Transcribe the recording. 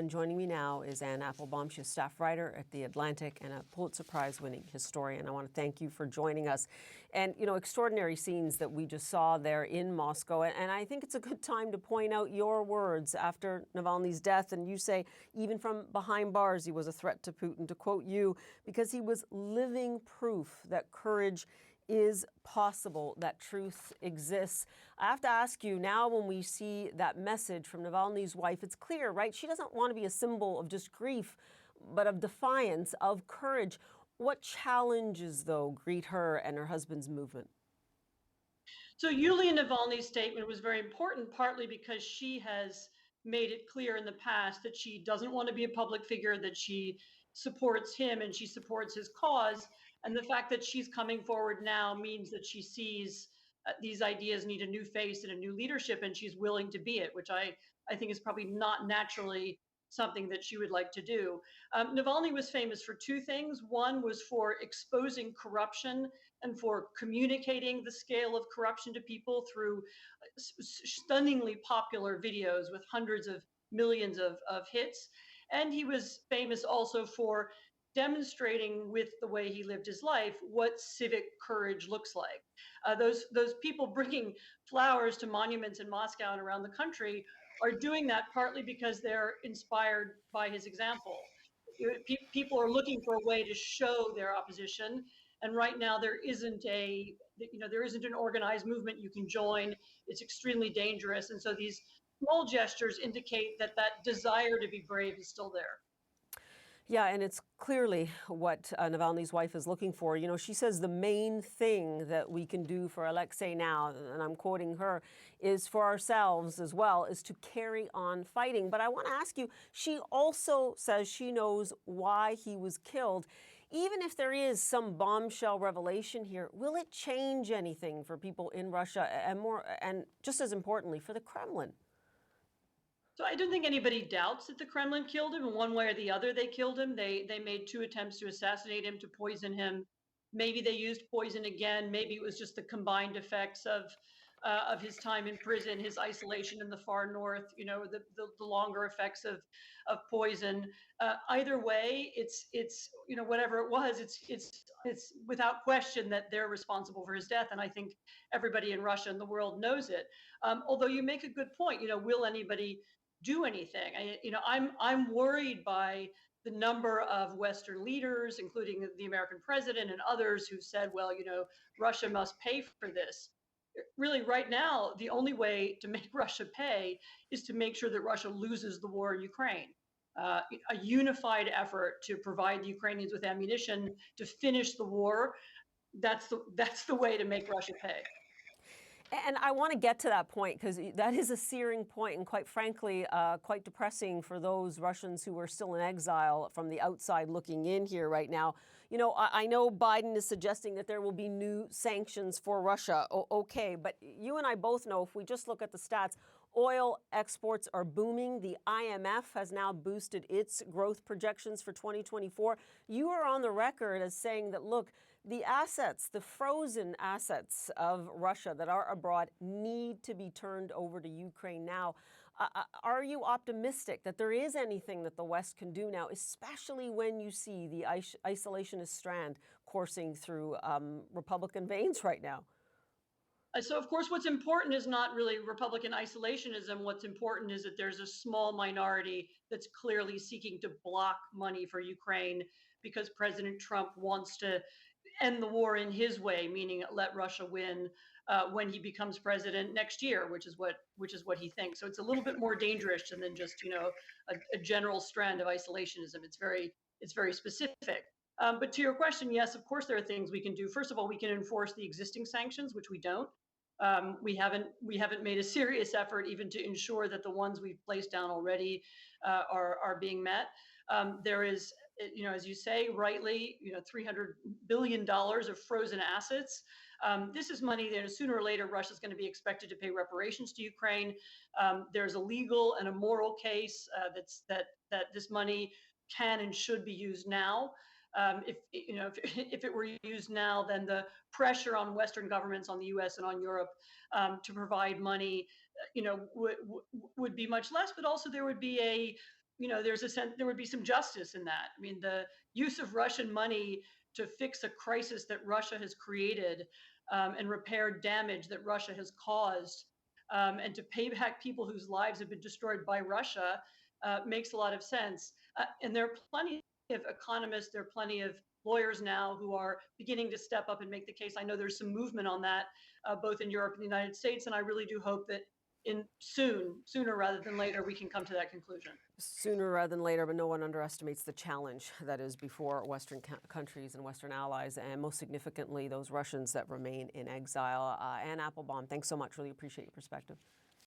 And joining me now is Anne Applebaum. She's a staff writer at The Atlantic and a Pulitzer Prize-winning historian. I want to thank you for joining us. And, you know, extraordinary scenes that we just saw there in Moscow. And I think it's a good time to point out your words after Navalny's death. And you say, even from behind bars, he was a threat to Putin, to quote you, because he was living proof that courage is possible, that truth exists. I have to ask you now, when we see that message from Navalny's wife, it's clear, right? She doesn't want to be a symbol of just grief, but of defiance, of courage. What challenges, though, greet her and her husband's movement? So Yulia Navalny's statement was very important, partly because she has made it clear in the past that she doesn't want to be a public figure, that she supports him and she supports his cause. And the fact that she's coming forward now means that she sees these ideas need a new face and a new leadership, and she's willing to be it, which I think is probably not naturally something that she would like to do. Navalny was famous for two things. One was for exposing corruption and for communicating the scale of corruption to people through stunningly popular videos with hundreds of millions of hits. And he was famous also for demonstrating with the way he lived his life what civic courage looks like. Those people bringing flowers to monuments in Moscow and around the country are doing that partly because they're inspired by his example. People are looking for a way to show their opposition, and right now there isn't an organized movement you can join. It's extremely dangerous, and so these small gestures indicate that that desire to be brave is still there. Yeah, and it's clearly what Navalny's wife is looking for. You know, she says the main thing that we can do for Alexey now, and I'm quoting her, is for ourselves as well, is to carry on fighting. But I want to ask you, she also says she knows why he was killed. Even if there is some bombshell revelation here, will it change anything for people in Russia and just as importantly, for the Kremlin? So I don't think anybody doubts that the Kremlin killed him. In one way or the other, they killed him. They made two attempts to assassinate him, to poison him. Maybe they used poison again. Maybe it was just the combined effects of his time in prison, his isolation in the far north. You know, the longer effects of poison. Either way, it's whatever it was, it's without question that they're responsible for his death, and I think everybody in Russia and the world knows it. Although you make a good point. Will anybody do anything? I'm worried by the number of Western leaders, including the American president and others, who said, well, Russia must pay for this. Really, right now, the only way to make Russia pay is to make sure that Russia loses the war in Ukraine. A unified effort to provide the Ukrainians with ammunition to finish the war, that's the way to make Russia pay. And I want to get to that point, because that is a searing point and, quite frankly, quite depressing for those Russians who are still in exile from the outside looking in here right now. I know Biden is suggesting that there will be new sanctions for Russia. Okay, but you and I both know, if we just look at the stats, oil exports are booming. The IMF has now boosted its growth projections for 2024. You are on the record as saying that, look, the assets, the frozen assets of Russia that are abroad, need to be turned over to Ukraine now. Are you optimistic that there is anything that the West can do now, especially when you see the isolationist strand coursing through Republican veins right now? So, of course, what's important is not really Republican isolationism. What's important is that there's a small minority that's clearly seeking to block money for Ukraine because President Trump wants to end the war in his way, meaning let Russia win when he becomes president next year, which is what he thinks. So it's a little bit more dangerous than just a general strand of isolationism. It's very specific. But to your question, yes, of course there are things we can do. First of all, we can enforce the existing sanctions, which we don't. We haven't made a serious effort even to ensure that the ones we've placed down already are being met. There is, as you say rightly, $300 billion of frozen assets. This is money that sooner or later Russia's going to be expected to pay reparations to Ukraine. There's a legal and a moral case that this money can and should be used now. If it were used now, then the pressure on Western governments, on the U.S. and on Europe, to provide money, would be much less. But also there would be there's a sense there would be some justice in that. I mean, the use of Russian money to fix a crisis that Russia has created, and repair damage that Russia has caused, and to pay back people whose lives have been destroyed by Russia, makes a lot of sense. And there are plenty of economists, there are plenty of lawyers now who are beginning to step up and make the case. I know there's some movement on that, both in Europe and the United States, and I really do hope that sooner rather than later, we can come to that conclusion. Sooner rather than later, but no one underestimates the challenge that is before Western countries and Western allies, and most significantly, those Russians that remain in exile. Anne Applebaum, thanks so much. Really appreciate your perspective.